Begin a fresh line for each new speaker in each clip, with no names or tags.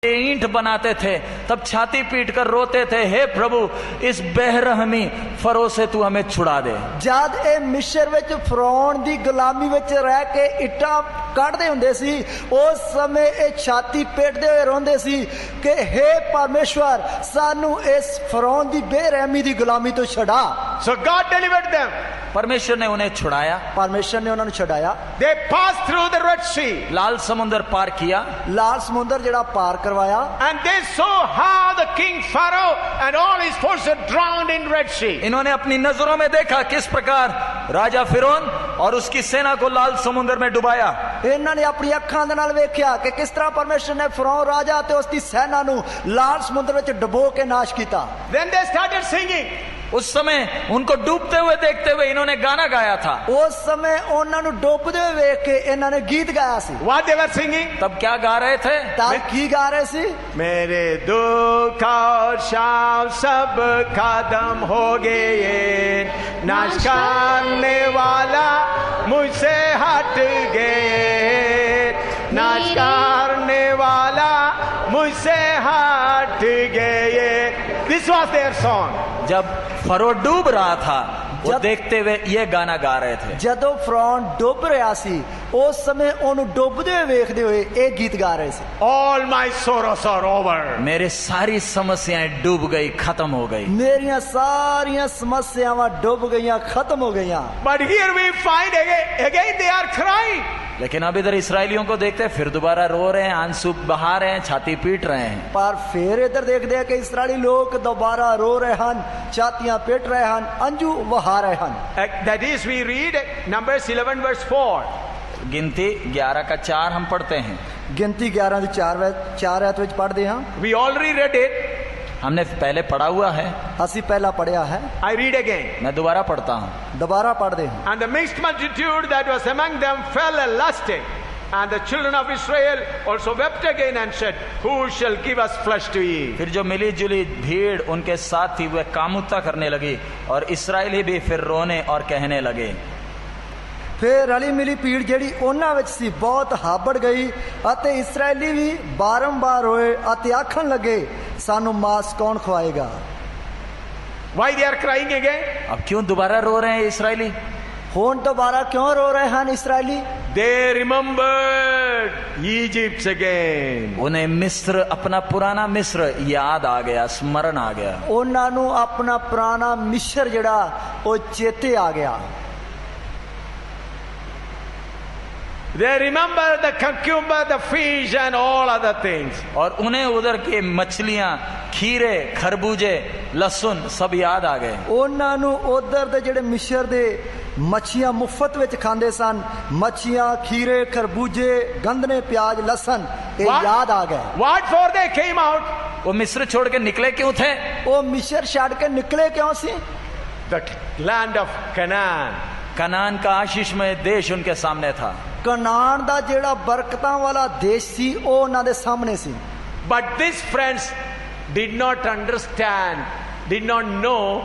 ईंट बनाते थे तब छाती पीट कर रोते थे, हे प्रभु इस बेरहमी फरो से तू हमें छुड़ा दे।
जद ए मिस्र विच फरौन दी गुलामी विच रह के इट्टां कढ़दे हुंदे सी, उस समय ए छाती पेटदे हुए रोंदे सी कि हे परमेश्वर सानू इस फरौन दी बेरहमी दी गुलामी तो छुड़ा।
So God delivered them.
परमेश्वर ने उन्हें छुड़ाया।
परमेश्वर ने उन्हें छुड़ाया।
They passed through the Red Sea.
लाल समुद्र पार किया।
लाल समुद्र जड़ा पार करवाया।
And they saw how the king Pharaoh and all his forces drowned in Red Sea.
इन्होंने अपनी नजरों में देखा किस प्रकार राजा फिरौन और उसकी सेना को लाल समुद्र में डुबाया।
इन्होंने अपनी अखां दे नाल वेख्या कि किस तरह परमेश्वर ने फिरौन राजा ते उसकी सेना नू लाल समुद्र विच डुबो के नाश किया।
Then they started singing.
उस समय उनको डूबते हुए देखते हुए इन्होंने गाना गाया था।
उस समय उन्होंने डूबते हुए देख के इन्होंने गीत गाया सी।
What they were singing?
तब क्या गा रहे थे?
तब की गा रहे सी?
मेरे दुख और शाम सब खत्म हो गए, नाश करने वाला मुझसे हट गए, नाश करने वाला मुझसे हट गए। This was their song.
जब फरो डूब रहा था वो देखते हुए ये गाना गा रहे थे।
जदों फिरौन डुब रहा सी उस समय ओनू डुबदे हुए वेखदे हुए एक गीत गा रहे सी।
All my sorrows are over.
मेरे सारी समस्याएं डूब गई, खत्म हो गई।
मेरियां सारियां समस्यावां डुब गईयां, खत्म हो गईयां।
But here we find again they are crying.
लेकिन अब इधर इस्राएलियों को देखते फिर दोबारा रो रहे हैं, आंसू बहा रहे हैं, छाती पीट रहे हैं।
पर फिर इधर देखते हैं कि इस्राएली लोग दोबारा रो रहे हैं, छातियां पीट रहे हैं, अंजू बहा रहे हैं।
That is we read Numbers 11 verse 4.
गिनती 11 का 4 हम पढ़ते हैं।
गिनती 11 की 4 आयत विच पढ़ते हैं।
We already read it.
हमने पहले पढ़ा हुआ है।
असी पहला पढ़िया है।
I read again.
मैं दोबारा पढ़ता हूँ।
दोबारा पढ़ते हैं।
And the mixed multitude that was among them fell a lusting, and the children of Israel also wept again and said, who shall give us flesh to eat?
फिर जो मिली जुली भीड़ उनके साथ थी वह कामुकता करने लगी और इस्राएली भी फिर रोने और कहने लगे।
फिर रली मिली भीड़ जेड़ी उन्हां विच सी बहुत हाबड़ गई अते इस्राएली भी बारंबार रोए अते आखन लगे सानू मांस कौन खवाएगा।
Why they are crying again?
अब क्यों दोबारा रो रहे हैं इस्राएली?
हुण दोबारा क्यों रो रहे हैं इस्राएली?
They remembered Egypt again.
उन्हें मिस्र, अपना पुराना मिस्र याद आ गया, स्मरण आ गया।
उन्हां नू अपना पुराना मिस्र जड़ा वो चेते आ गया।
They remember the cucumber, the fish and all other things.
और उन्हें उधर के मछलियां, खीरे, खरबूजे, लहसुन सब याद आ गए।
उन्हां नू उधर दे जेड़े मिस्र दे मच्छियां मुफ्त विच खांदे सन, मच्छियां, खीरे, खरबूजे, गंदने, प्याज, लहसन ये याद आ गए।
What for they came out?
वो मिस्र छोड़ के निकले क्यों थे?
वो मिस्र छड़ के निकले क्यों सी?
The land of Canaan.
Kanan का आशीषमय देश उनके सामने था।
कनान दा जेड़ा बरकतां वाला देश सी ओ उन्हां दे सामने सी।
But these friends did not understand, did not know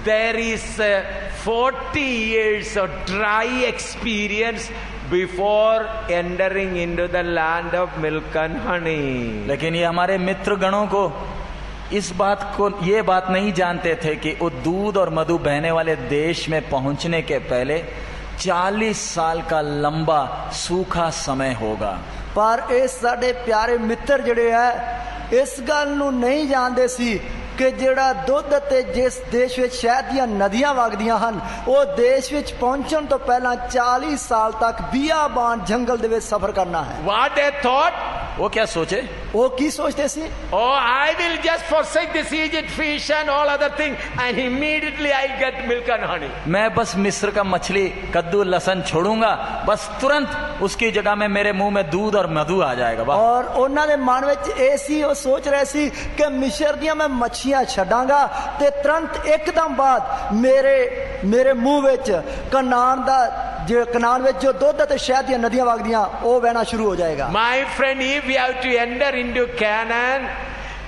there is 40 years of dry experience before entering into the land of milk and honey.
लेकिन ये हमारे मित्र गणों को इस बात को, ये बात नहीं जानते थे कि वो दूध और मधु बहने वाले देश में पहुंचने के पहले 40 साल का लंबा सूखा समय होगा।
पर इस साडे प्यारे मित्र जड़े है इस गल नू नहीं जानते सी कि जेड़ा दुध ते जिस देश विच शहद दियां नदियां वगदियां हन वो देश विच पहुंचण तो पहला 40 साल तक बियाबान जंगल दे विच सफर करना है।
What they thought?
वो क्या सोचे?
वो की सोचते सी?
Oh, I will just forsake this Egypt fish and all other thing and immediately I'll get milk and honey.
मैं बस मिस्र का मछली, कद्दू, लहसन छोड़ूंगा, बस तुरंत उसकी जगह में मेरे मुंह में दूध और मधु आ जाएगा।
और उन्हां दे मन विच ऐसी वो सोच रहे सी कि मिस्र दियां मैं मच्छियां छड्डांगा ते तुरंत एकदम बाद मेरे मुंह विच कनान दा जो कनान विच जो दुध ते शहद दियां नदियां वगदियां वो बहना शुरू हो जाएगा।
My friend, if we have to enter into Canaan,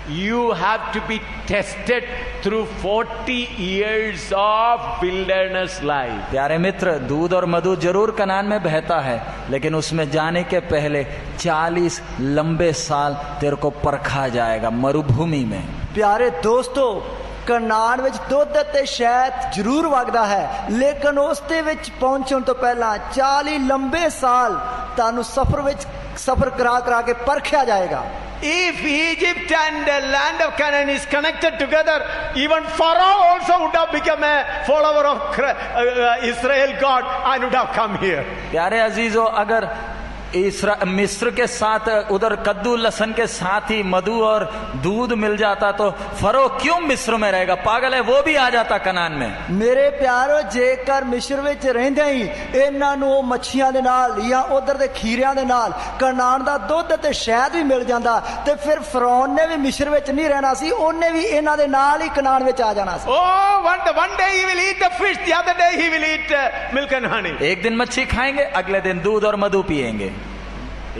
you have to be tested through 40 years of wilderness life.
प्यारे मित्र, दूध और मधु जरूर कनान में बहता है, लेकिन उसमें जाने के पहले 40 लंबे साल तेरे को परखा जाएगा मरुभूमि में।
ਪਿਆਰੇ ਦੋਸਤੋ, ਕਨਾਨ ਵਿੱਚ ਦੁੱਧ ਅਤੇ ਸ਼ਹਿਦ ਜ਼ਰੂਰ ਵਗਦਾ ਹੈ, ਲੇਕਿਨ ਉਸ ਦੇ ਵਿੱਚ ਪਹੁੰਚਣ ਤੋਂ ਪਹਿਲਾਂ 40 ਲੰਬੇ ਸਾਲ ਤੁਹਾਨੂੰ ਸਫ਼ਰ ਕਰਾ ਕੇ ਪਰਖਿਆ ਜਾਏਗਾ।
If Egypt and the land of Canaan is connected together, even Pharaoh also would have become a follower of Israel God and would have come here.
प्यारे अजीजों, अगर मिस्र के साथ उधर कद्दू लहसन के साथ ही मधु और दूध मिल जाता तो फरो क्यों मिस्र में रहेगा? पागल है, वो भी आ जाता कनान में।
ਮੇਰੇ ਪਿਆਰੋ, ਜੇਕਰ ਮਿਸਰ ਵਿੱਚ ਰਹਿੰਦੇ ਹੀ ਇਹਨਾਂ ਨੂੰ ਉਹ ਮੱਛੀਆਂ ਦੇ ਨਾਲ ਜਾਂ ਉਧਰ ਦੇ ਖੀਰਿਆਂ ਦੇ ਨਾਲ ਕਨਾਨ ਦਾ ਦੁੱਧ ਤੇ ਸ਼ਹਿਦ ਵੀ ਮਿਲ ਜਾਂਦਾ ਤੇ ਫਿਰ ਫਰੌਨ ਨੇ ਵੀ ਮਿਸਰ ਵਿੱਚ ਨਹੀਂ ਰਹਿਣਾ ਸੀ, ਉਹਨੇ ਵੀ ਇਹਨਾਂ ਦੇ ਨਾਲ ਹੀ ਕਨਾਨ ਵਿੱਚ ਆ ਜਾਣਾ ਸੀ।
Oh, one day he will eat the fish, the other day he will eat milk and honey.
एक दिन मच्छी खाएंगे, अगले दिन दूध और मधु पिएंगे।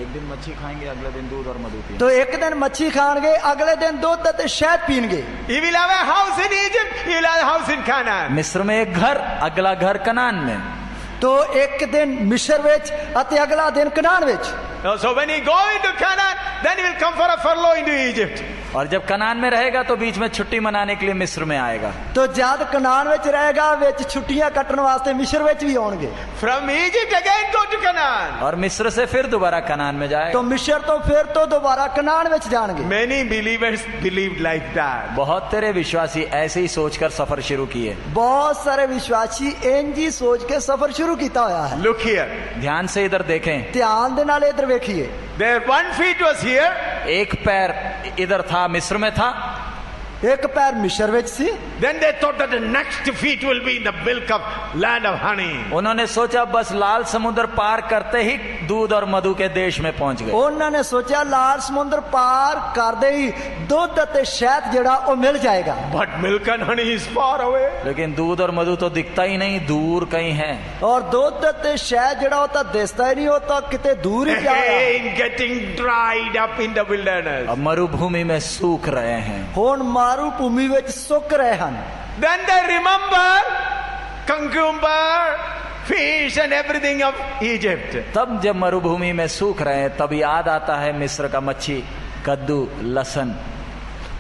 एक दिन मच्छी खाएंगे, अगले दिन दूध और मधु पिएंगे।
तो एक दिन मच्छी खाएंगे, अगले दिन दूध ते शहद पीएंगे।
He will have a house in Egypt, he will have a house in Canaan.
मिस्र में एक घर, अगला घर कनान में।
तो एक दिन मिस्र विच अते अगला दिन कनान विच।
So when he go into Canaan, then he will come for a furlough into Egypt.
और जब कनान में रहेगा तो बीच में छुट्टी मनाने के लिए मिस्र में आएगा।
तो जब कनान विच रहेगा, विच छुट्टियां कटन वास्ते मिस्र विच भी आउणगे।
From Egypt again go to Canaan.
और मिस्र से फिर दोबारा कनान में जाएगा।
तो मिस्र तो फिर तो दोबारा कनान विच जाएंगे।
Many believers believed like that.
बहुत तेरे विश्वासी ऐसे ही सोचकर सफर शुरू किए।
बहुत सारे विश्वासी इंज ही सोच के सफर शुरू किया होया है।
Look here.
ध्यान से इधर देखें।
ध्यान दे नाल इधर देखिए।
Their 1 feet was here.
एक पैर इधर था, मिस्र में था।
एक पैर मिस्र विच सी।
Then they thought that the next feet will be in the milk of land of honey.
उन्होंने सोचा बस लाल समुद्र पार करते ही दूध और मधु के देश में पहुंच गए।
उन्होंने सोचा लाल समुद्र पार करते ही दूध ते शहद जेड़ा वो मिल जाएगा।
But milk and honey is far away.
लेकिन दूध और मधु तो दिखता ही नहीं, दूर कहीं है।
और दूध ते शहद जेड़ा होता दिसता ही नहीं, होता किते दूर ही जा रहा है।
Again getting dried up in the wilderness.
अब मरुभूमि में सूख रहे हैं।
हुण मारूभूमि विच सुक रहे हैं।
Then they remember cucumber, fish and everything of Egypt.
तब जब मरुभूमि में सूख रहे हैं तब याद आता है मिस्र का मच्छी, कद्दू, लहसन।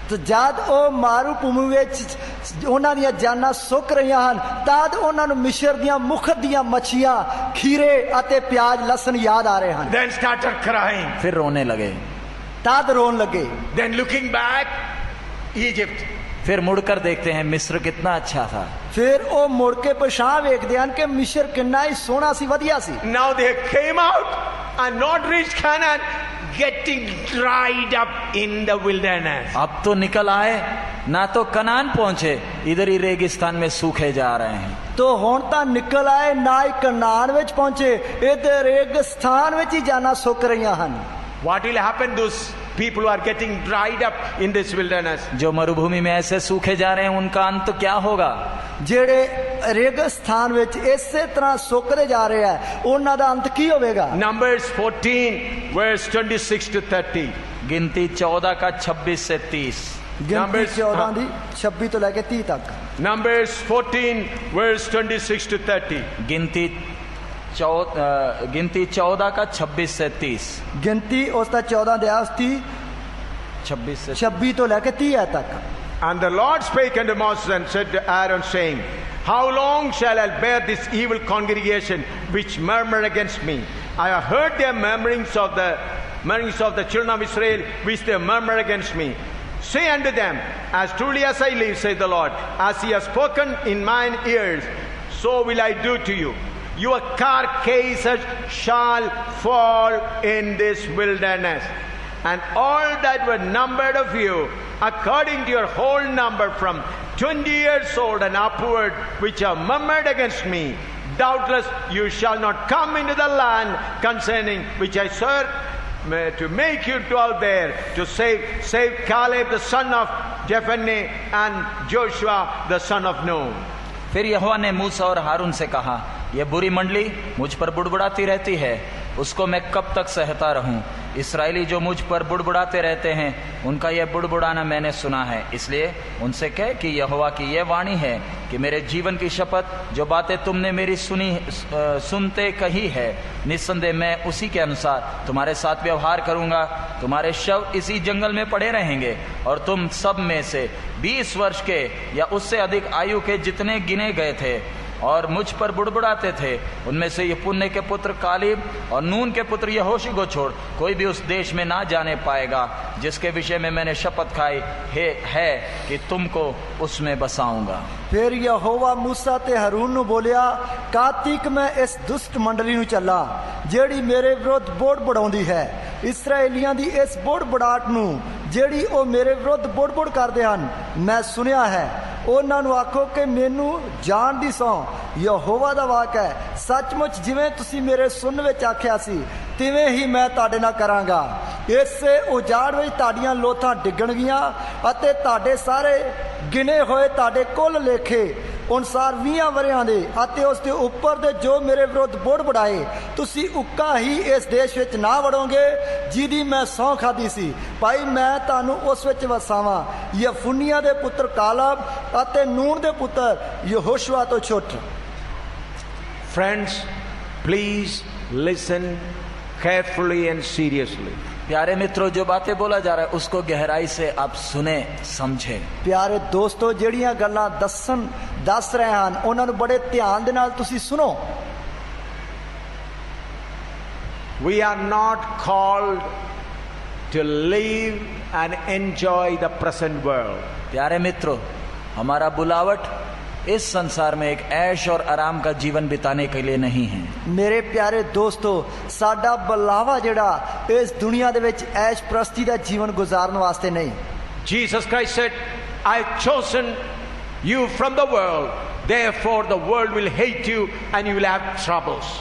तो जद ओ मारूभूमि विच उन्हां दीयां जानां सुक रहीआं हन, तद उन्हां नूं मिस्र दीयां मुख्त दीयां मच्छियां, खीरे अते प्याज, लहसन याद आ रहे हैं।
Then started crying.
फिर रोने लगे।
तद रोन लगे।
Then looking back, Egypt.
फिर मुड़कर देखते हैं मिस्र कितना अच्छा था।
फिर ओ मुड़ के पछाण वेखदे हन कि मिस्र कितना ही सोहना सी, वधिया सी।
Now they came out and not reached Canaan, getting dried up in the wilderness.
अब तो निकल आए, ना तो कनान पहुंचे, इधर ही रेगिस्तान में सूखे जा रहे हैं।
तो हुण तां निकल आए, ना ही कनान विच पहुंचे, इधर रेगिस्तान विच ही जाना सुक रहीआं हन।
What will happen? Those people who are getting dried up in this wilderness.
जो मरुभूमि में ऐसे सूखे जा रहे हैं उनका अंत क्या होगा?
जेड़े रेगिस्तान विच इसे तरह सुकदे जा रहे हैं, उन्हां दा अंत की होवेगा?
Numbers 14 verse 26 to 30.
गिनती 14 का 26 से 30।
गिनती 14 दी 26 तो लेके 30 तक।
Numbers 14 verse 26 to 30.
गिनती 14 का 26 से 30।
गिनती उसका 14 दे उसकी 26 तो लेके 30 तक।
And the Lord spake unto Moses and said to Aaron, saying, How long shall I bear this evil congregation which murmur against me? I have heard their murmurings of the children of Israel, which they murmur against me. Say unto them, As truly as I live, saith the Lord, as he has spoken in mine ears, so will I do to you. Your carcasses shall fall in this wilderness, and all that were numbered of you, according to your whole number, from 20 years old and upward, which have murmured against me, doubtless you shall not come into the land concerning which I swore to make you dwell there, to save Caleb the son of Jephunneh and Joshua the son of Nun.
फिर यहोवा ने मूसा और हारून से कहा, यह बुरी मंडली मुझ पर बुड़बुड़ाती रहती है, उसको मैं कब तक सहता रहूं? इसराइली जो मुझ पर बुड़बुड़ाते रहते हैं, उनका यह बुड़बुड़ाना मैंने सुना है। इसलिए उनसे कह कि यहोवा की यह वाणी है कि मेरे जीवन की शपथ, जो बातें तुमने मेरी सुनते कही है, निस्संदेह मैं उसी के अनुसार तुम्हारे साथ व्यवहार करूंगा। तुम्हारे शव इसी जंगल में पड़े रहेंगे, और तुम सब में से 20 वर्ष के या उससे अधिक आयु के जितने गिने गए थे और मुझ पर बुड़बुड़ाते थे, उनमें से यपुन्ने के पुत्र कालेब और नून के पुत्र यहोशू को छोड़ कोई भी उस देश में ना जाने पाएगा, जिसके विषय में मैंने शपथ खाई है कि तुमको उसमें बसाऊंगा।
फिर यहोवा मूसा ते हरून ਨੂੰ ਬੋਲਿਆ, ਕਾਤਿਕ ਮੈਂ ਇਸ ਦੁਸ਼ਟ ਮੰਡਲੀ ਨੂੰ ਚੱਲਾਂ ਜਿਹੜੀ ਮੇਰੇ ਵਿਰੁੱਧ ਬੁੜਬੁੜਾਉਂਦੀ ਹੈ। ਇਸਰਾਏਲੀਆਂ ਦੀ ਇਸ ਬੁੜਬੁੜਾਟ ਨੂੰ ਜਿਹੜੀ ਉਹ ਮੇਰੇ ਵਿਰੁੱਧ ਬੁੜਬੁੜ ਕਰਦੇ ਹਨ ਮੈਂ ਸੁਣਿਆ ਹੈ। ਉਹਨਾਂ ਨੂੰ ਆਖੋ ਕਿ ਮੈਨੂੰ ਜਾਣ ਦੀ ਸਹੁੰ ਯਹੋਵਾ ਦਾ ਵਾਕ ਹੈ, ਸੱਚਮੁੱਚ ਜਿਵੇਂ ਤੁਸੀਂ ਮੇਰੇ ਸੁਣਨ ਵਿੱਚ ਆਖਿਆ ਸੀ ਤਿਵੇਂ ਹੀ ਮੈਂ ਤੁਹਾਡੇ ਨਾਲ ਕਰਾਂਗਾ। ਇਸੇ ਉਜਾੜ ਵਿੱਚ ਤੁਹਾਡੀਆਂ ਲੋਥਾਂ ਡਿੱਗਣਗੀਆਂ ਅਤੇ ਤੁਹਾਡੇ ਸਾਰੇ ਗਿਣੇ ਹੋਏ ਤੁਹਾਡੇ ਕੁੱਲ ਲੇਖੇ ਅਨੁਸਾਰ 20 ਵਰਿਆਂ ਦੇ ਅਤੇ ਉਸ ਦੇ ਉੱਪਰ ਦੇ ਜੋ ਮੇਰੇ ਵਿਰੁੱਧ ਬੁੜਬੁੜਾਏ, ਤੁਸੀਂ ਉੱਕਾ ਹੀ ਇਸ ਦੇਸ਼ ਵਿੱਚ ਨਾ ਵੜੋਗੇ ਜਿਹਦੀ ਮੈਂ ਸਹੁੰ ਖਾਧੀ ਸੀ। ਭਾਈ ਮੈਂ ਤੁਹਾਨੂੰ ਉਸ ਵਿੱਚ ਵਸਾਵਾਂ, ਯਫੁੰਨੀਆਂ ਦੇ ਪੁੱਤਰ ਕਾਲਬ ਅਤੇ ਨੂਨ ਦੇ ਪੁੱਤਰ ਯਹੋਸ਼ੂਆ ਤੋਂ ਛੁੱਟ।
Friends, please listen carefully and seriously.
प्यारे मित्रों, जो बातें बोला जा रहा है उसको गहराई से आप सुने समझे।
ਪਿਆਰੇ ਦੋਸਤੋ, ਜਿਹੜੀਆਂ ਗੱਲਾਂ ਦੱਸ ਰਹੇ ਹਨ ਉਹਨਾਂ ਨੂੰ ਬੜੇ ਧਿਆਨ ਦੇ ਨਾਲ ਤੁਸੀਂ ਸੁਣੋ।
We are not called to live and enjoy the present world.
प्यारे मित्रों, हमारा बुलावट इस संसार में एक ऐश और आराम का जीवन बिताने के लिए नहीं है।
ਮੇਰੇ ਪਿਆਰੇ ਦੋਸਤੋ, ਸਾਡਾ ਬੁਲਾਵਾ ਜਿਹੜਾ ਇਸ ਦੁਨੀਆ ਦੇ ਵਿੱਚ ਐਸ਼ ਪ੍ਰਸਤੀ ਦਾ ਜੀਵਨ ਗੁਜ਼ਾਰਨ ਵਾਸਤੇ ਨਹੀਂ।
Jesus Christ said, I've chosen you from the world, therefore the world will hate you and you will have troubles.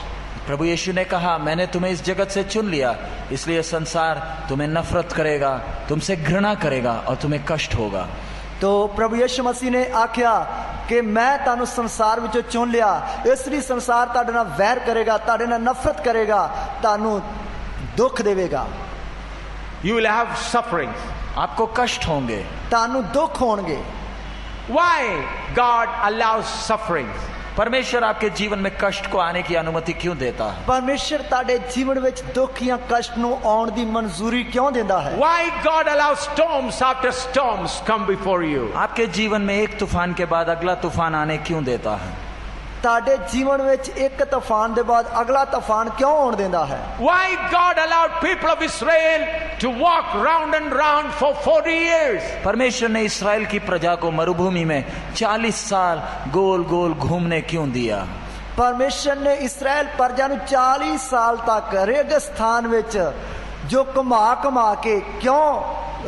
प्रभु यीशु ने कहा, मैंने तुम्हें इस जगत से चुन लिया, इसलिए संसार तुम्हें नफरत करेगा, तुमसे घृणा करेगा और तुम्हें कष्ट होगा।
तो प्रभु यीशु मसीह ने आख्या कि मैं ਤੁਹਾਨੂੰ ਸੰਸਾਰ ਵਿੱਚੋਂ ਚੁਣ ਲਿਆ, ਇਸ ਲਈ ਸੰਸਾਰ ਤੁਹਾਡੇ ਨਾਲ ਵੈਰ ਕਰੇਗਾ, ਤੁਹਾਡੇ ਨਾਲ ਨਫ਼ਰਤ ਕਰੇਗਾ, ਤੁਹਾਨੂੰ ਦੁੱਖ ਦੇਵੇਗਾ।
You will have sufferings.
आपको कष्ट होंगे,
ਤੁਹਾਨੂੰ ਦੁੱਖ ਹੋਣਗੇ।
Why God allows sufferings?
परमेश्वर आपके जीवन में कष्ट को आने की अनुमति क्यों देता है?
ਪਰਮੇਸ਼ਰ ਤੁਹਾਡੇ ਜੀਵਨ ਵਿੱਚ ਦੁੱਖ ਜਾਂ ਕਸ਼ਟ ਨੂੰ ਆਉਣ ਦੀ ਮਨਜ਼ੂਰੀ ਕਿਉਂ ਦਿੰਦਾ ਹੈ?
Why God allows storms after storms come before you?
आपके जीवन में एक तूफान के बाद अगला तूफान आने क्यों देता है?
ਤੁਹਾਡੇ ਜੀਵਨ ਵਿੱਚ ਇੱਕ ਤੂਫਾਨ ਦੇ ਬਾਅਦ ਅਗਲਾ ਤੂਫਾਨ ਕਿਉਂ ਆਉਣ ਦਿੰਦਾ ਹੈ?
Why God allowed people of Israel to walk round and round for 40 years?
परमेश्वर ने इस्राएल की प्रजा को मरुभूमि में 40 साल गोल गोल घूमने क्यों दिया?
ਪਰਮੇਸ਼ਰ ਨੇ ਇਸਰਾਇਲ ਪ੍ਰਜਾ ਨੂੰ 40 ਸਾਲ ਤੱਕ ਰੇਗਿਸਤਾਨ ਵਿੱਚ ਜੋ ਘੁਮਾ ਕੇ ਕਿਉਂ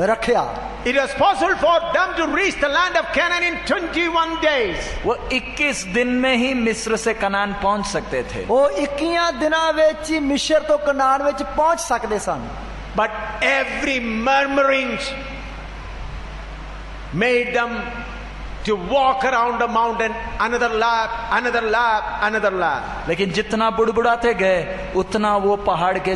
ਰੱਖਿਆ?
It was possible for them to reach the land of Canaan in 21 days.
वो 21 दिन में ही मिस्र से कनान पहुंच सकते थे।
ਉਹ 21 ਦਿਨਾਂ ਵਿੱਚ ਹੀ ਮਿਸਰ ਤੋਂ ਕਨਾਨ ਵਿੱਚ ਪਹੁੰਚ ਸਕਦੇ ਸਨ।
But every murmuring made them to walk around the mountain, another lap, another lap, another lap.
लेकिन जितना बुड़बुड़ाते गए उतना वो पहाड़ के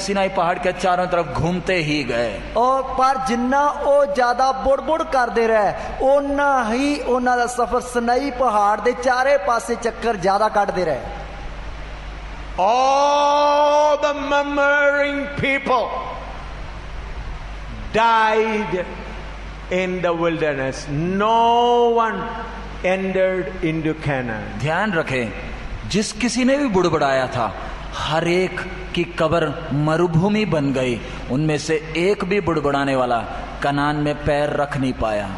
सिनाई पहाड़ के चारों तरफ घूमते ही गए।
और पर जिन्ना ਉਹ ਜ਼ਿਆਦਾ ਬੁੜਬੁੜ ਕਰਦੇ ਰਹੇ ਉਹਨਾਂ ਹੀ ਉਹਨਾਂ ਦਾ ਸਫ਼ਰ ਸਿਨਾਈ ਪਹਾੜ ਦੇ ਚਾਰੇ ਪਾਸੇ ਚੱਕਰ ਜ਼ਿਆਦਾ ਕੱਢਦੇ ਰਹੇ।
All the murmuring people died in the wilderness. No one entered into Canaan.
ध्यान रखें, जिस किसी ने भी बुड़बुड़ाया था हर एक की कब्र मरुभूमि बन गई, उनमें से एक भी बुड़बुड़ाने वाला कनान में पैर रख नहीं पाया।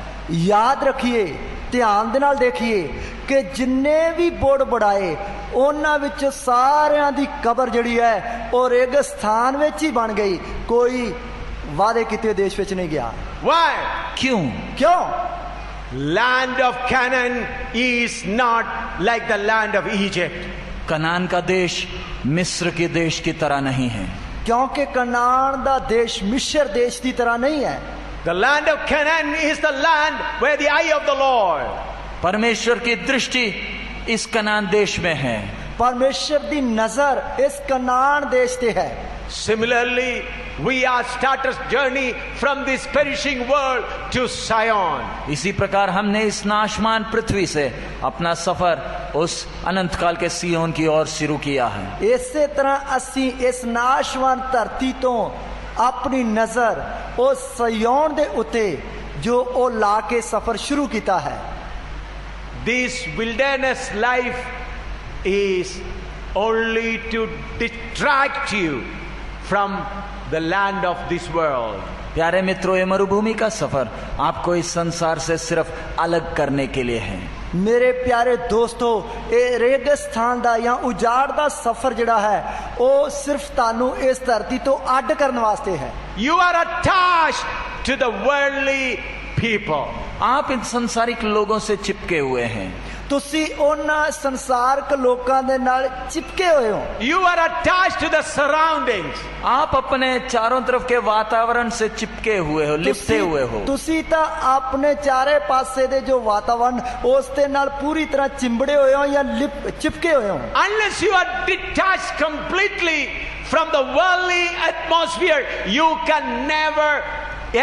याद रखिए, ਧਿਆਨ ਦੇ ਨਾਲ ਦੇਖੀਏ ਕਿ ਜਿੰਨੇ ਵੀ ਬੁੜਬੁੜਾਏ ਉਹਨਾਂ ਵਿੱਚ ਸਾਰਿਆਂ ਦੀ ਕਬਰ ਜਿਹੜੀ ਹੈ ਉਹ ਰੇਗਿਸਤਾਨ ਵਿੱਚ ਹੀ ਬਣ ਗਈ, ਕੋਈ ਵਾਅਦੇ ਕੀਤੇ ਦੇਸ਼ ਵਿੱਚ ਨਹੀਂ ਗਿਆ।
Why?
क्यों?
Land of Canaan is not like the land of Egypt.
Kanan का देश मिस्र के देश की तरह नहीं है,
क्योंकि कनान ਦਾ ਦੇਸ਼ ਮਿਸਰ ਦੇਸ਼ ਦੀ ਤਰ੍ਹਾਂ ਨਹੀਂ ਹੈ।
The land of Canaan is the land where the eye of the Lord.
परमेश्वर की दृष्टि इस कनान देश में है।
परमेश्वर की नजर इस कनान देश पे है।
Similarly, we are starters journey from this perishing world to Zion.
इसी प्रकार हमने इस नाशमान पृथ्वी से अपना सफर उस अनंत काल के सियोन की ओर शुरू किया है।
ਇਸੇ ਤਰ੍ਹਾਂ ਅਸੀਂ ਇਸ ਨਾਸ਼ਵਾਨ ਧਰਤੀ ਤੋਂ ਆਪਣੀ ਨਜ਼ਰ ਉਸ ਸਿਯੋਨ ਦੇ ਉੱਤੇ ਜੋ ਉਹ ਲਾ ਕੇ ਸਫ਼ਰ ਸ਼ੁਰੂ ਕੀਤਾ ਹੈ।
This wilderness life is only to distract you from the land of this world.
प्यारे मित्रों, ये मरुभूमि का सफर आपको इस संसार से सिर्फ अलग करने के लिए है।
ਮੇਰੇ ਪਿਆਰੇ ਦੋਸਤੋ, ਇਹ ਰੇਗਿਸਤਾਨ ਦਾ ਜਾਂ ਉਜਾੜ ਦਾ ਸਫ਼ਰ ਜਿਹੜਾ ਹੈ ਉਹ ਸਿਰਫ ਤੁਹਾਨੂੰ ਇਸ ਧਰਤੀ ਤੋਂ ਅੱਡ ਕਰਨ ਵਾਸਤੇ ਹੈ।
You are attached to the worldly people.
आप इन संसारिक लोगों से चिपके हुए हैं।
ਤੁਸੀਂ ਉਹਨਾਂ ਸੰਸਾਰਕ ਲੋਕਾਂ ਦੇ ਨਾਲ ਚਿਪਕੇ ਹੋਏ ਹੋ।
You are attached to the surroundings.
आप अपने चारों तरफ के वातावरण से चिपके हुए हो, लिपटे हुए हो।
ਤੁਸੀਂ ਤਾਂ ਆਪਣੇ ਚਾਰੇ ਪਾਸੇ ਦੇ ਜੋ ਵਾਤਾਵਰਣ ਉਸ ਦੇ ਨਾਲ ਪੂਰੀ ਤਰ੍ਹਾਂ ਚਿੰਬੜੇ ਹੋਏ ਹੋ ਜਾਂ ਚਿਪਕੇ ਹੋਏ ਹੋ।
Unless you are detached completely from the worldly atmosphere, you can never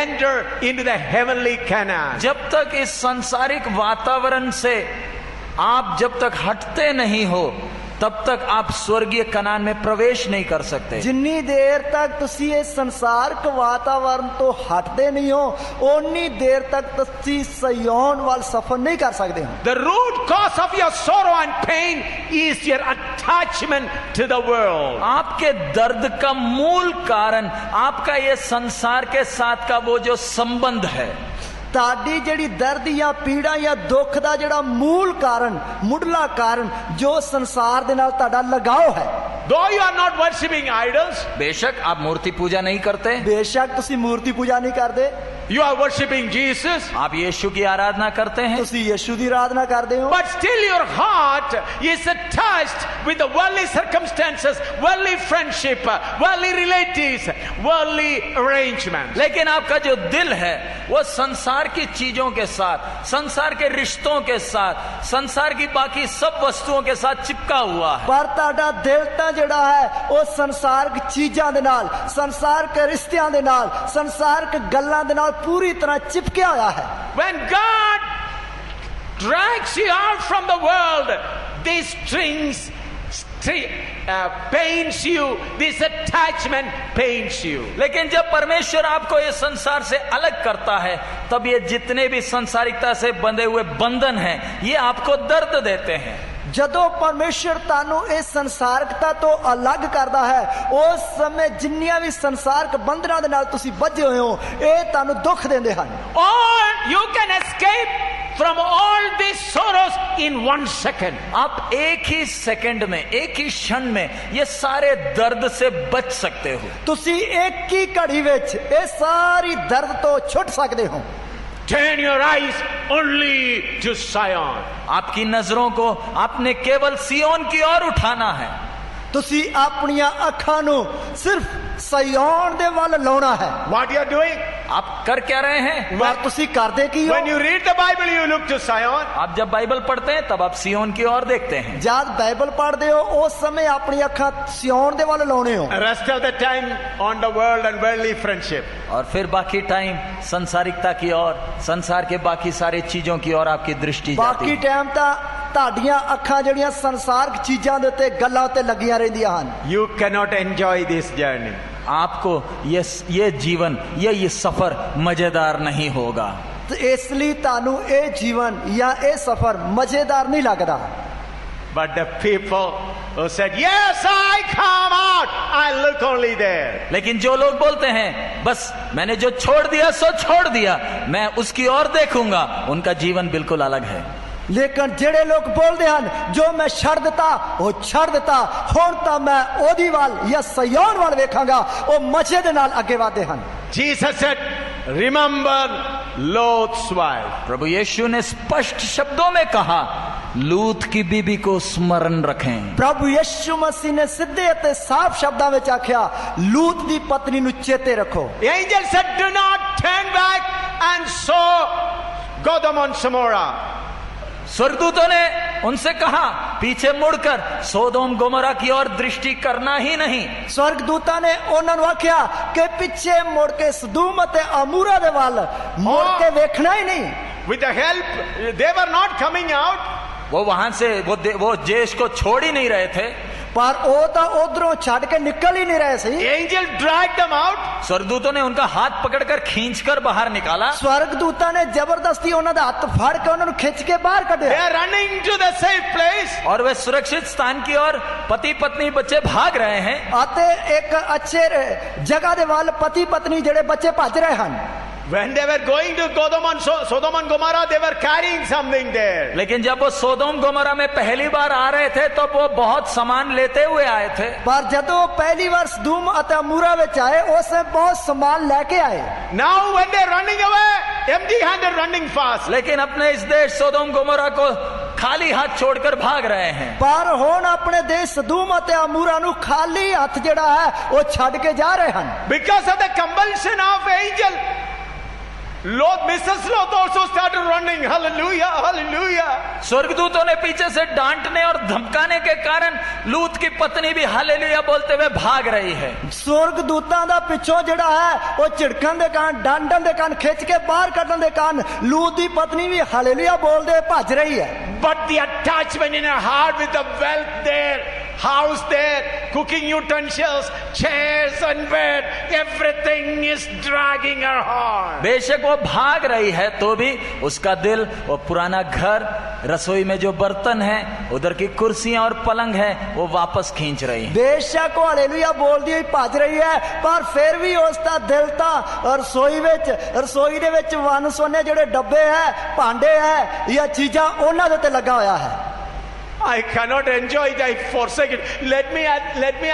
enter into the heavenly Canaan.
जब तक इस सांसारिक वातावरण से आप जब तक हटते नहीं हो तब तक आप स्वर्गीय कनान में प्रवेश नहीं कर सकते।
जिन्नी देर तक तुसी इस संसारक वातावरण तो हटते नहीं हो उन्नी देर तक तुसी सिय्योन वाल सफर नहीं कर सकते हो।
The root cause of your sorrow and pain is your attachment to the world.
आपके दर्द का मूल कारण आपका ये संसार के साथ का वो जो संबंध है।
ताड़ी जड़ी दर्द या पीड़ा या दुख दा जड़ा मूल कारण मुढ़ला कारण जो संसार दे नाल ताड़ा लगाव है।
Though you are not worshipping idols,
बेशक आप मूर्ति पूजा नहीं करते,
बेशक तुसी मूर्ति पूजा नहीं करते,
you are worshipping Jesus,
आप यीशु की आराधना करते हैं,
तुसी यीशु दी आराधना करते हो,
but still your heart is attached with the worldly circumstances, worldly friendship, worldly relatives, worldly arrangements.
लेकिन आपका जो दिल है वो संसार की चीजों के साथ, संसार के रिश्तों के साथ, संसार की बाकी सब वस्तुओं के साथ चिपका हुआ है।
पर ताड़ा दिल ता जड़ा है वो संसार की चीजां दे नाल, संसार के रिश्तियां दे नाल, संसार के गल्लां दे नाल पूरी तरह चिपकिया हुआ है।
When God drags you out from the world, these strings pains you, this attachment pains you.
लेकिन जब परमेश्वर आपको ये संसार से अलग करता है तब ये जितने भी संसारिकता से बंधे हुए बंधन हैं ये आपको दर्द देते हैं।
जदों परमेश्वर तानू इस संसारकता तो अलग करता है उस समय जिन्नियां भी संसारक बंधनां दे नाल तुसी बंधे होए हो ये तानू दुख देंदे हन।
Or you can escape from all these sorrows in 1 second.
आप एक ही सेकंड में, एक ही क्षण में ये सारे दर्द से बच सकते हो।
तुसी एक ही घड़ी विच ये सारी दर्द तो छुट सकते हो।
Turn your eyes only to Zion.
आपकी नजरों को आपने केवल सियोन की ओर उठाना है।
तुसी अपनियां अखां नू सिर्फ सिय्योन दे वल लाउणा है।
What you are doing?
आप कर क्या रहे हैं?
पर तुसी करदे की हो?
When you read the Bible, you look to Zion.
आप जब बाइबल पढ़ते हैं तब आप सियोन की ओर देखते हैं।
जब बाइबल पढ़ते हो उस समय अपनी अखां सिय्योन दे वल लाउणे हो।
Rest of the time on the world and worldly friendship.
और फिर बाकी टाइम संसारिकता की ओर, संसार के बाकी सारी चीजों की ओर आपकी दृष्टि जाती
बाकी
है।
टाइम ता ताड़ियां अखां जड़ियां संसारक चीजां दे उत्ते गल्लां उत्ते लगियां रहिंदियां हन।
You cannot enjoy this journey.
आपको ये जीवन ये सफर मजेदार नहीं होगा।
तो इसलिए तानू ये जीवन या ये सफर मजेदार नहीं लगता।
But the people who said, yes, I come out, I look only there.
लेकिन जो लोग बोलते हैं बस मैंने जो छोड़ दिया सो छोड़ दिया, मैं उसकी ओर देखूंगा, उनका जीवन बिल्कुल अलग है।
लेकिन जेड़े लोग बोलते हैं जो मैं छड़ दिता वो छड़ दिता, हुण तां मैं ओदी वाल या सिय्योन वाल वेखांगा, वो मजे दे नाल अगे वादे हन।
Jesus said, remember Lot's wife.
प्रभु यीशु ने स्पष्ट शब्दों में कहा, लूत की बीबी को स्मरण रखें।
प्रभु यीशु मसीह ने सीधे ते साफ शब्दां विच आख्या, लूत दी पत्नी नु चेते रखो।
The angel said, do not turn back and sow Sodom and Gomorrah.
स्वर्गदूतों ने उनसे कहा पीछे मुड़कर सोदोम गोमोरा की ओर दृष्टि करना ही नहीं।
स्वर्गदूतां ने ਉਹਨਾਂ ਨੂੰ ਆਖਿਆ ਕਿ ਪਿੱਛੇ ਮੁੜ ਕੇ ਸਦੂਮ ਅਤੇ ਅਮੂਰਾ ਦੇ ਵੱਲ ਮੁੜ ਕੇ ਵੇਖਣਾ ਹੀ ਨਹੀਂ।
With the help, they were not coming out.
वो वहां से वो देश को छोड़ ही नहीं रहे थे,
पर ਉਹ ਤਾਂ ਉਧਰੋਂ ਛੱਡ ਕੇ ਨਿਕਲ ਹੀ ਨਹੀਂ ਰਹੇ ਸੀ।
Angel dragged them out.
स्वर्गदूतों ने उनका हाथ पकड़कर खींचकर बाहर निकाला।
स्वर्गदूतां ने जबरदस्ती ਉਹਨਾਂ ਦਾ ਹੱਥ ਫੜ ਕੇ ਉਹਨਾਂ ਨੂੰ ਖਿੱਚ ਕੇ ਬਾਹਰ
They
ਕੱਢਿਆ।
are running to the safe place.
और वे सुरक्षित स्थान की ओर पति पत्नी बच्चे भाग रहे हैं।
ਅਤੇ ਇੱਕ ਅੱਛੇ ਜਗ੍ਹਾ ਦੇ ਵੱਲ ਪਤੀ ਪਤਨੀ ਜਿਹੜੇ ਬੱਚੇ ਭੱਜ ਰਹੇ ਹਨ।
When they were going to Sodom and Gomorrah, they were carrying something there.
लेकिन जब वो सोदोम गोमोरा में पहली बार आ रहे थे तो वो बहुत सामान लेते हुए आए थे।
ਪਰ ਜਦੋਂ ਉਹ ਪਹਿਲੀ ਵਾਰ ਸਦੂਮ ਅਤੇ ਅਮੂਰਾ ਵਿੱਚ ਆਏ ਉਸਨੇ ਬਹੁਤ ਸਮਾਨ ਲੈ ਕੇ ਆਏ।
Now when they're running away, empty-handed, running fast.
लेकिन अपने इस देश सोदोम गोमोरा को खाली हाथ छोड़कर भाग रहे हैं।
ਪਰ ਹੁਣ ਆਪਣੇ ਦੇਸ਼ ਸਦੂਮ ਅਤੇ ਅਮੂਰਾ ਨੂੰ ਖਾਲੀ ਹੱਥ ਜਿਹੜਾ ਹੈ ਉਹ ਛੱਡ ਕੇ ਜਾ ਰਹੇ ਹਨ।
Because of the compulsion of angel, Mrs. Lot also started running. Hallelujah, hallelujah.
स्वर्गदूतों ने पीछे से डांटने और धमकाने के कारण लूत की पत्नी भी हालेलुया बोलते हुए भाग रही है।
स्वर्गदूतां ਦਾ ਪਿੱਛੋਂ ਜਿਹੜਾ ਹੈ ਉਹ ਝਿੜਕਣ ਦੇ ਕਾਰਨ ਡਾਂਡਣ ਦੇ ਕਾਰਨ ਖਿੱਚ ਕੇ ਬਾਹਰ ਕੱਢਣ ਦੇ ਕਾਰਨ ਲੂਤ ਦੀ ਪਤਨੀ ਵੀ ਹਾਲੇਲੂਇਆ ਬੋਲਦੇ ਹੋਏ ਭੱਜ ਰਹੀ ਹੈ।
But the attachment in her heart with the wealth there, house there, cooking utensils, chairs and bed, everything is dragging her heart.
बेशक वो भाग रही है तो भी उसका दिल वो पुराना घर, रसोई में जो बर्तन है, उधर की कुर्सियां और पलंग है, वो वापस खींच रही है।
ਬੇਸ਼ੱਕ ਉਹ ਹਾਲੇਲੂਇਆ ਬੋਲਦੀ ਹੋਈ ਭੱਜ ਰਹੀ ਹੈ ਪਰ ਫਿਰ ਵੀ ਉਸ ਦਾ ਦਿਲ ਤਾਂ ਰਸੋਈ ਦੇ ਵਿੱਚ ਵੰਨ ਸੋਨੇ ਜਿਹੜੇ ਡੱਬੇ ਹੈ, ਭਾਂਡੇ ਹੈ ਜਾਂ ਚੀਜ਼ਾਂ ਉਹਨਾਂ ਦੇ ਉੱਤੇ ਲੱਗਾ ਹੋਇਆ ਹੈ।
I cannot enjoy it. I forsake it. Let me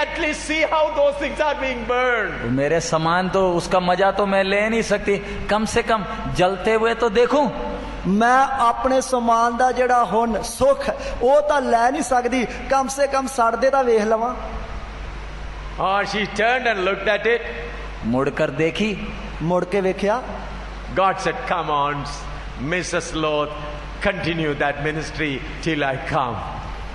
at least see how those things are being burned.
मेरे सामान तो उसका मजा तो मैं ले नहीं सकती, कम से कम जलते हुए तो देखूं।
ਮੈਂ ਆਪਣੇ ਸਮਾਨ ਦਾ ਜਿਹੜਾ ਹੁਣ ਸੁੱਖ ਉਹ ਤਾਂ ਲੈ ਨਹੀਂ ਸਕਦੀ, ਕਮ ਸੇ ਕਮ ਸੜਦੇ ਤਾਂ ਵੇਖ ਲਵਾਂ।
Oh, she turned and looked at it.
मुड़कर देखी,
ਮੁੜ ਕੇ ਵੇਖਿਆ।
God said, come on, Mrs. Lot, continue that ministry till I come.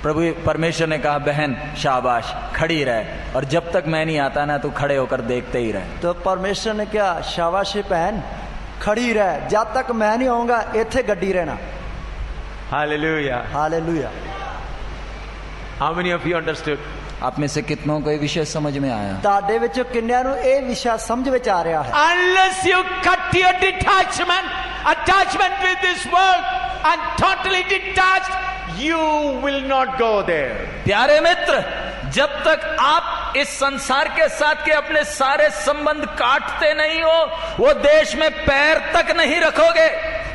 प्रभु परमेश्वर ने कहा बहन शाबाश खड़ी रहे और जब तक मैं नहीं आता ना तू खड़े होकर देखते ही रहे।
तो परमेश्वर ने कहा शाबाश बहन खड़ी रह, जब तक मैं नहीं आऊंगा इथे गड्डी रहना।
Hallelujah.
Hallelujah.
How many of you understood?
आप में से कितनों को ये विषय समझ में आया?
ਤੁਹਾਡੇ ਵਿੱਚੋਂ ਕਿੰਨਿਆਂ ਨੂੰ ਇਹ ਵਿਸ਼ਾ ਸਮਝ ਵਿੱਚ ਆ ਰਿਹਾ ਹੈ?
Unless you cut your attachment with this world and totally detached, you will not go there.
प्यारे मित्र, जब तक आप इस संसार के साथ के अपने सारे संबंध काटते नहीं हो, वो देश में पैर तक नहीं रखोगे।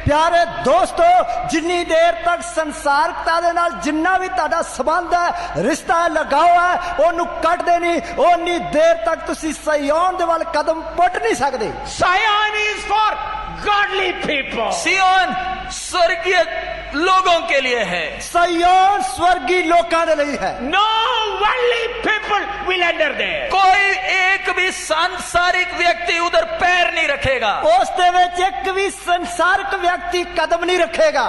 प्यारे दोस्तों, जिन्नी देर तक संसारकता दे नाल जिन्ना भी तुहाडा संबंध है, रिश्ता है, लगाव है, ओनू कट देनी, ओनी देर तक तुसी सिय्योन दे वाल कदम पुट नहीं सकदे।
Zion is for godly people.
सिय्योन स्वर्गीय लोगों के लिए है।
सिय्योन स्वर्गीय लोकां दे लई है।
No worldly people will enter there.
कोई एक भी सांसारिक व्यक्ति उधर पैर नहीं रखेगा।
उस दे विच एक भी संसारिक व्यक्ति कदम नहीं रखेगा।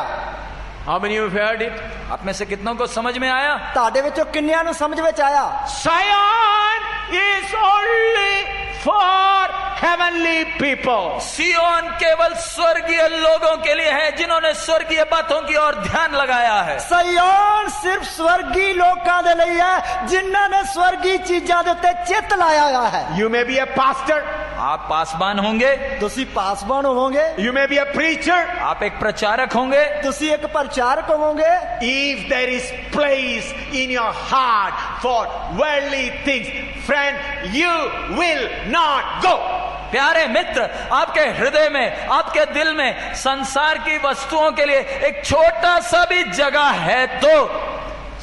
How many of you have heard it?
आप में से कितनों को समझ में आया?
ਤੁਹਾਡੇ ਵਿੱਚੋਂ ਕਿੰਨਿਆਂ ਨੂੰ ਸਮਝ ਵਿੱਚ ਆਇਆ?
Zion is only for heavenly people.
सिय्योन केवल स्वर्गीय लोगों के लिए है जिन्होंने स्वर्गीय बातों की ओर ध्यान लगाया है।
सिय्योन सिर्फ स्वर्गीय लोकां दे ਲਈ है जिन्हां ने स्वर्गीय चीजां दे उत्ते चित्त लाया होया है।
You may be a pastor.
आप पासबान होंगे,
ਤੁਸੀਂ ਪਾਸਬਾਨ ਹੋਵੋਗੇ,
You may be a preacher.
आप एक प्रचारक होंगे,
ਤੁਸੀਂ ਇੱਕ ਪ੍ਰਚਾਰਕ ਹੋਵੋਗੇ।
If there is place in your heart for worldly things, friend, you will not go.
प्यारे मित्र, आपके हृदय में, आपके दिल में संसार की वस्तुओं के लिए एक छोटा सा भी जगह है तो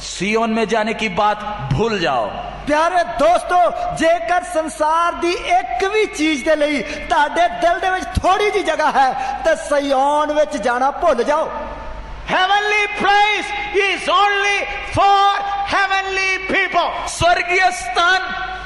सिय्योन में जाने की बात भूल जाओ।
प्यारे दोस्तों, जेकर संसार दी एक भी चीज दे ਲਈ ਤੁਹਾਡੇ ਦਿਲ ਦੇ ਵਿੱਚ ਥੋੜੀ ਜੀ ਜਗ੍ਹਾ ਹੈ ਤੇ ਸਿਯ्योन ਵਿੱਚ ਜਾਣਾ ਭੁੱਲ ਜਾਓ।
Heavenly place is only for heavenly people.
स्वर्गीय स्थान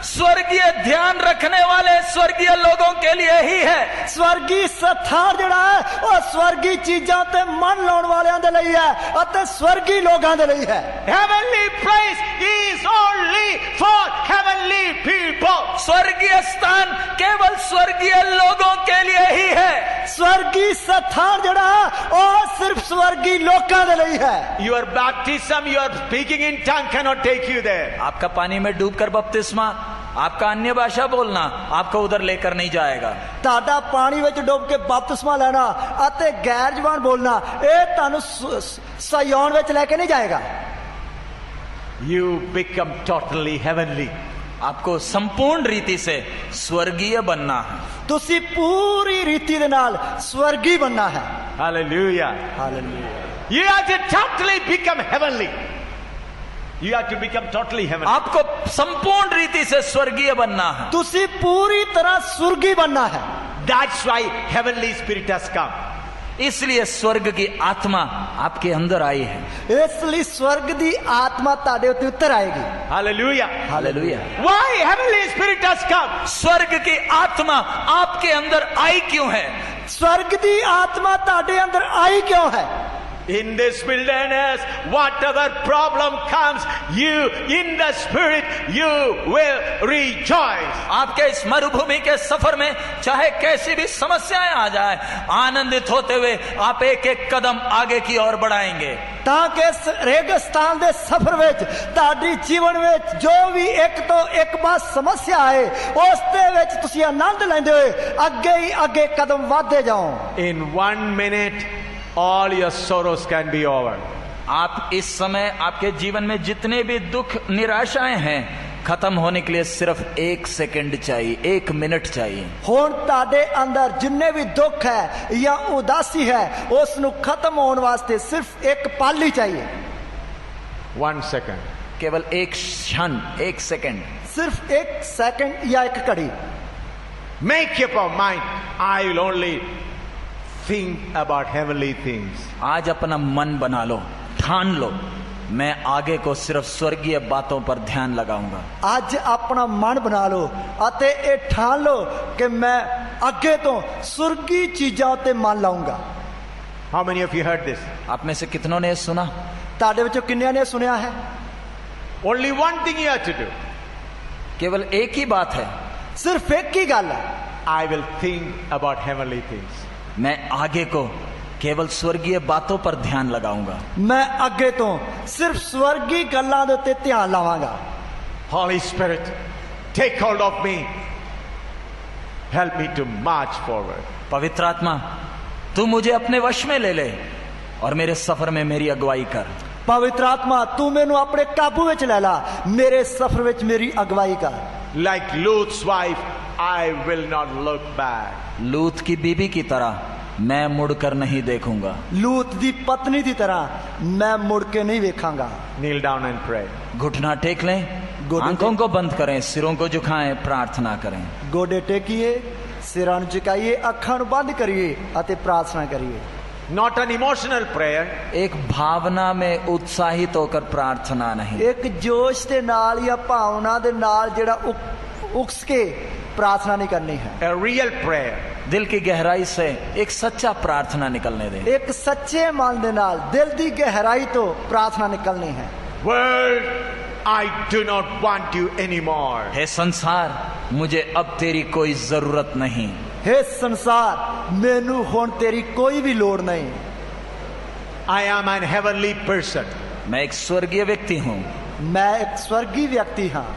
स्वर्गीय ध्यान रखने वाले स्वर्गीय लोगों के लिए ही है।
स्वर्गीय स्थान ਜਿਹੜਾ ਹੈ ਉਹ ਸਵਰਗੀ ਚੀਜ਼ਾਂ ਤੇ ਮਨ ਲਾਉਣ ਵਾਲਿਆਂ ਦੇ ਲਈ ਹੈ ਅਤੇ ਸਵਰਗੀ ਲੋਕਾਂ ਦੇ ਲਈ ਹੈ।
Heavenly place is only for heavenly people.
स्वर्गीय स्थान केवल स्वर्गीय लोगों के लिए ही है।
ਸਵਰਗੀ ਸਥਾਨ ਜਿਹੜਾ ਹੈ ਉਹ ਸਿਰਫ ਸਵਰਗੀ ਲੋਕਾਂ ਦੇ ਲਈ ਹੈ।
Your baptism, your speaking in tongue cannot take you there.
आपका पानी में डूबकर बपतिस्मा, आपका अन्य भाषा बोलना आपको उधर लेकर नहीं जाएगा।
ਤੁਹਾਡਾ ਪਾਣੀ ਵਿੱਚ ਡੁੱਬ ਕੇ ਬਪਤਿਸਮਾ ਲੈਣਾ ਅਤੇ ਗੈਰ ਜ਼ਬਾਨ ਬੋਲਣਾ ਇਹ ਤੁਹਾਨੂੰ ਸਯੋਨ ਵਿੱਚ ਲੈ ਕੇ ਨਹੀਂ ਜਾਏਗਾ।
You become totally heavenly.
आपको संपूर्ण रीति से स्वर्गीय बनना है।
ਤੁਸੀਂ ਪੂਰੀ ਰੀਤੀ ਦੇ ਨਾਲ ਸਵਰਗੀ ਬਣਨਾ ਹੈ।
Hallelujah.
Hallelujah.
You have to totally become heavenly. You have to become totally heavenly.
आपको संपूर्ण रीति से स्वर्गीय बनना है।
ਤੁਸੀਂ ਪੂਰੀ ਤਰ੍ਹਾਂ ਸੁਰਗੀ ਬਣਨਾ ਹੈ।
That's why heavenly spirit has come.
इसलिए स्वर्ग की आत्मा आपके अंदर आई है।
ਇਸ ਲਈ ਸਵਰਗ ਦੀ ਆਤਮਾ ਤੁਹਾਡੇ ਉੱਤੇ ਉਤਰ ਆਏਗੀ।
Hallelujah.
Hallelujah.
Why heavenly spirit has come?
स्वर्ग की आत्मा आपके अंदर आई क्यों है?
ਸਵਰਗ ਦੀ ਆਤਮਾ ਤੁਹਾਡੇ ਅੰਦਰ ਆਈ ਕਿਉਂ ਹੈ?
In this wilderness, whatever problem comes, you in the spirit, you will rejoice.
आपके इस मरुभूमि के सफर में चाहे कैसी भी समस्याएं आ जाए, आनंदित होते हुए आप एक एक कदम आगे की ओर बढ़ाएंगे।
ਤਾਂ ਕਿ ਇਸ ਰੇਗਿਸਤਾਨ ਦੇ ਸਫ਼ਰ ਵਿੱਚ ਤੁਹਾਡੀ ਜੀਵਨ ਵਿੱਚ ਜੋ ਵੀ ਇੱਕ ਤੋਂ ਇੱਕ ਬਾਤ ਸਮੱਸਿਆ ਆਏ ਉਸ ਦੇ ਵਿੱਚ ਤੁਸੀਂ ਆਨੰਦ ਲੈਂਦੇ ਹੋਏ ਅੱਗੇ ਹੀ ਅੱਗੇ ਕਦਮ ਵਧਦੇ ਜਾਓ।
In 1 minute, all your sorrows can be over.
आप इस समय आपके जीवन में जितने भी दुख निराशाएं हैं खत्म होने के लिए सिर्फ 1 सेकंड चाहिए, 1 मिनट चाहिए।
ਹੁਣ ਤੁਹਾਡੇ ਅੰਦਰ ਜਿੰਨੇ ਵੀ ਦੁੱਖ ਹੈ ਜਾਂ ਉਦਾਸੀ ਹੈ ਉਸ ਨੂੰ ਖਤਮ ਹੋਣ ਵਾਸਤੇ ਸਿਰਫ ਇੱਕ ਪਲ ਹੀ ਚਾਹੀਏ।
1 second.
केवल एक क्षण, 1 सेकंड।
सिर्फ 1 सेकंड या एक घड़ी।
Make up your mind. I will only think about heavenly things.
आज अपना मन बना लो, ठान लो, मैं आगे को सिर्फ स्वर्गीय बातों पर ध्यान लगाऊंगा।
ਅੱਜ ਆਪਣਾ ਮਨ ਬਣਾ ਲਓ ਅਤੇ ਇਹ ਠਾਣ ਲਓ ਕਿ ਮੈਂ ਅੱਗੇ ਤੋਂ ਸੁਰਗੀ ਚੀਜ਼ਾਂ ਉੱਤੇ ਮਨ ਲਾਉਂਗਾ।
How many of you heard this?
आप में से कितनों ने सुना?
ਤੁਹਾਡੇ ਵਿੱਚੋਂ ਕਿੰਨਿਆਂ ਨੇ ਸੁਣਿਆ ਹੈ?
Only one thing you have to do.
केवल एक ही बात है,
ਸਿਰਫ ਇੱਕ ਹੀ ਗੱਲ ਹੈ।
I will think about heavenly things.
मैं आगे को केवल स्वर्गीय बातों पर ध्यान लगाऊंगा।
ਮੈਂ ਅੱਗੇ ਤੋਂ ਸਿਰਫ ਸਵਰਗੀ ਗੱਲਾਂ ਦੇ ਉੱਤੇ ਧਿਆਨ ਲਾਵਾਂਗਾ।
Holy Spirit, take hold of me. Help me to march forward.
पवित्र आत्मा, तू मुझे अपने वश में ले ले और मेरे सफर में मेरी अगुवाई कर।
ਪਵਿੱਤਰ ਆਤਮਾ ਤੂੰ ਮੈਨੂੰ ਆਪਣੇ ਕਾਬੂ ਵਿੱਚ ਲੈ ਲਾ, ਮੇਰੇ ਸਫ਼ਰ ਵਿੱਚ ਮੇਰੀ ਅਗਵਾਈ ਕਰ।
Like Lut's wife, I will not look back.
लूत की बीबी की तरह मैं मुड़कर नहीं देखूंगा।
ਲੂਤ ਦੀ ਪਤਨੀ ਦੀ ਤਰ੍ਹਾਂ ਮੈਂ ਮੁੜ ਕੇ ਨਹੀਂ ਵੇਖਾਂਗਾ।
Kneel down and pray.
घुटना टेक लें, आंखों को बंद करें, सिरों को झुकाएं, प्रार्थना करें।
ਗੋਡੇ ਟੇਕੀਏ, ਸਿਰਾਂ ਨੂੰ ਝੁਕਾਈਏ, ਅੱਖਾਂ ਨੂੰ ਬੰਦ ਕਰੀਏ ਅਤੇ ਪ੍ਰਾਰਥਨਾ ਕਰੀਏ।
Not an emotional prayer.
एक भावना में उत्साहित होकर प्रार्थना नहीं,
ਇੱਕ ਜੋਸ਼ ਦੇ ਨਾਲ ਜਾਂ ਭਾਵਨਾ ਦੇ ਨਾਲ ਜਿਹੜਾ ਉਕਸ ਕੇ प्रार्थना नहीं करनी है।
A real prayer.
दिल की गहराई से एक सच्चा प्रार्थना निकलने दें।
एक सच्चे मन दे नाल दिल दी गहराई तो प्रार्थना निकलनी है।
World, I do not want you anymore.
हे संसार, मुझे अब तेरी कोई जरूरत नहीं।
हे संसार, मैनू हुण तेरी कोई भी लोड़ नहीं।
I am an heavenly person.
मैं एक स्वर्गीय व्यक्ति हूँ।
मैं एक स्वर्गीय व्यक्ति हाँ।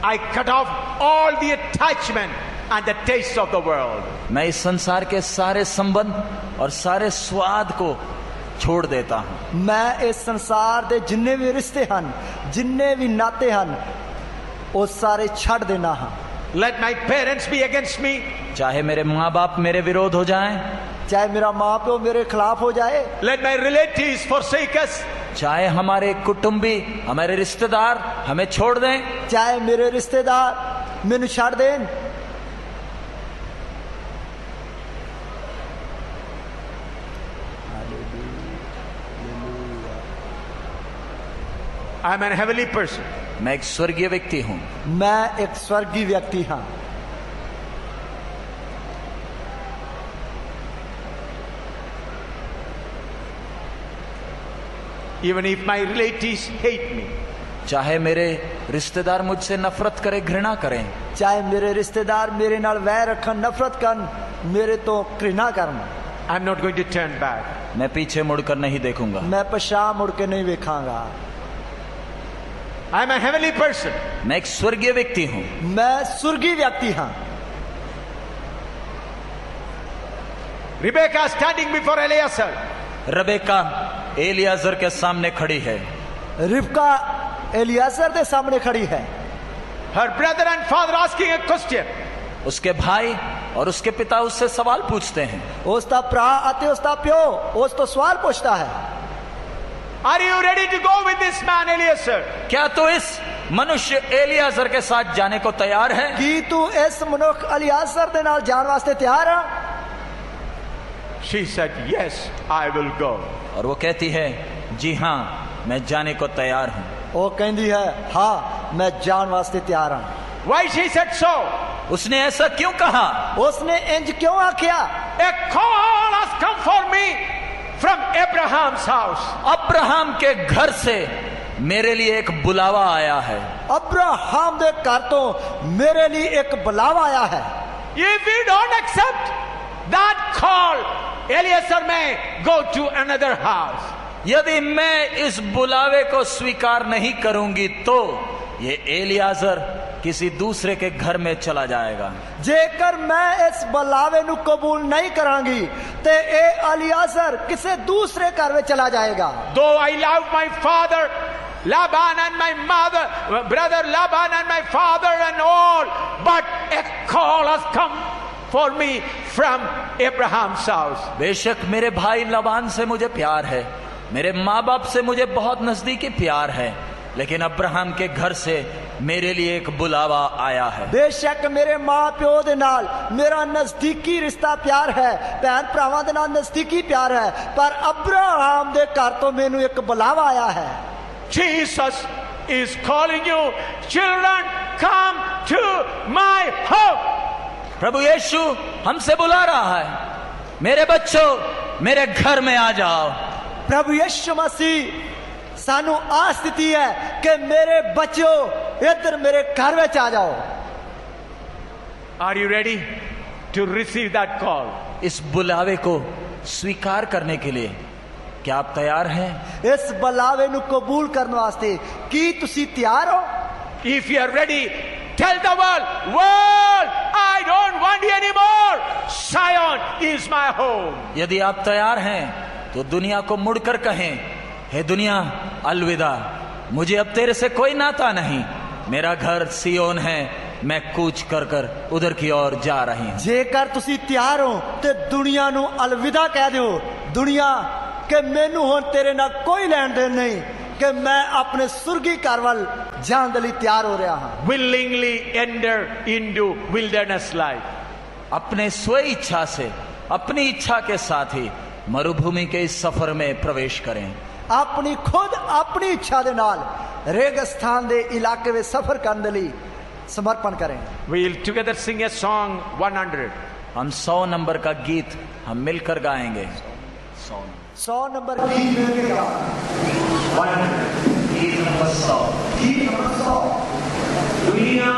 I cut off all the attachment and the taste of the world.
मैं इस संसार के सारे संबंध और सारे स्वाद को छोड़ देता हूँ।
मैं इस संसार दे जिन्ने भी रिश्ते हन, जिन्ने भी नाते हन, वो सारे छड़ देना हाँ।
Let my parents be against me.
चाहे मेरे माँ बाप मेरे विरोध हो जाएं,
चाहे मेरा माँ प्यो मेरे खिलाफ हो जाए,
Let my relatives forsake us.
चाहे हमारे कुटुंबी, हमारे रिश्तेदार हमें छोड़ दें,
चाहे मेरे रिश्तेदार मैनू छड़ then,
I am an heavenly person.
मैं एक स्वर्गीय व्यक्ति हूं।
मैं एक स्वर्गीय व्यक्ति हां।
Even if my relatives hate me,
चाहे मेरे रिश्तेदार मुझसे नफरत करे, घृणा करें, चाहे मेरे रिश्तेदार मेरे नाल वैर रखन, नफरत करन, मेरे तो घृणा करन,
I'm not going to turn back.
मैं पीछे मुड़कर नहीं देखूंगा,
मैं पछाड़ मुड़ के नहीं देखांगा।
I'm a heavenly person.
मैं एक स्वर्गीय व्यक्ति हूं।
मैं स्वर्गीय व्यक्ति हां।
Rebecca standing before Eliezer.
Rebecca Eliezer के सामने खड़ी है।
रिबका एलियाजर के सामने खड़ी है।
Her brother and father asking a question.
उसके भाई और उसके पिता उससे सवाल पूछते हैं।
उसका भरा अते उसका प्यो उस तो सवाल पूछता है।
Are you ready to go with this man Eliezer?
क्या तू इस मनुष्य एलियाजर के साथ जाने को तैयार है?
कि तू इस मनुख एलियाजर दे नाल जान वास्ते तैयार है?
She said, yes, I will go.
और वो कहती है, जी हाँ, मैं जाने को तैयार हूं।
वो कहती है, हाँ, मैं जान वास्ते तैयार हूं।
Why she said so?
उसने ऐसा क्यों कहा?
उसने इंज क्यों आख्या?
A call has come for me from Abraham's house.
Abraham के घर से मेरे लिए एक बुलावा आया है।
अब्राहम दे घर तो मेरे लिए एक बुलावा आया है।
If we don't accept that call, Eliezer may go to another house.
यदि मैं इस बुलावे को स्वीकार नहीं करूंगी तो ये एलियाजर किसी दूसरे के घर में चला जाएगा।
जेकर मैं इस बुलावे नु कबूल नहीं करांगी ते ए एलियाजर किसी दूसरे घर में चला जाएगा।
Though I love my father Laban and my mother, brother Laban and my father and all, but a call has come for me from Abraham's house.
बेशक मेरे भाई लबान से मुझे प्यार है, मेरे माँ बाप से मुझे बहुत नजदीकी प्यार है, लेकिन अब्राहम के घर से मेरे लिए एक बुलावा आया है।
बेशक मेरे माँ प्यो दे नाल मेरा नजदीकी रिश्ता प्यार है, भैन भरावां दे नाल नजदीकी प्यार है, पर अब्राहम दे घर तो मैनू एक बुलावा आया है।
Jesus is calling you, children, come to my home.
प्रभु यीशु हमसे बुला रहा है, मेरे बच्चों मेरे घर में आ जाओ।
प्रभु यीशु मसीह सानू आस दी है कि मेरे बच्चों इधर मेरे घर में आ जाओ।
Are you ready to receive that call?
इस बुलावे को स्वीकार करने के लिए क्या आप तैयार हैं?
इस बुलावे नु कबूल करने वास्ते की तुसी तैयार हो?
If you are ready, tell the world, I don't want you anymore. Zion is my home.
यदि आप तैयार हैं तो दुनिया को मुड़कर कहें, हे दुनिया अलविदा, मुझे अब तेरे से कोई नाता नहीं, मेरा घर सियोन है, मैं कूच कर कर उधर की ओर जा रही हूं।
जेकर तुसी तैयार हो ते दुनिया नु अलविदा कह दो। दुनिया के मैनू हुण तेरे नाल कोई लेन देन नहीं, कि मैं अपने सुर्गी घर वाल जान दे लई तैयार हो रहा हां।
Willingly enter into wilderness life.
अपने स्व इच्छा से, अपनी इच्छा के साथ ही मरुभूमि के इस सफर में प्रवेश करें।
अपनी खुद अपनी इच्छा दे नाल रेगिस्तान दे इलाके में सफर करने लई समर्पण करें।
We'll together sing a song 100.
हम 100 नंबर का गीत हम मिलकर गाएंगे।
100 नंबर गीत मिलकर गाएंगे।
गीत नंबर 100।
गीत नंबर 100।
दुनिया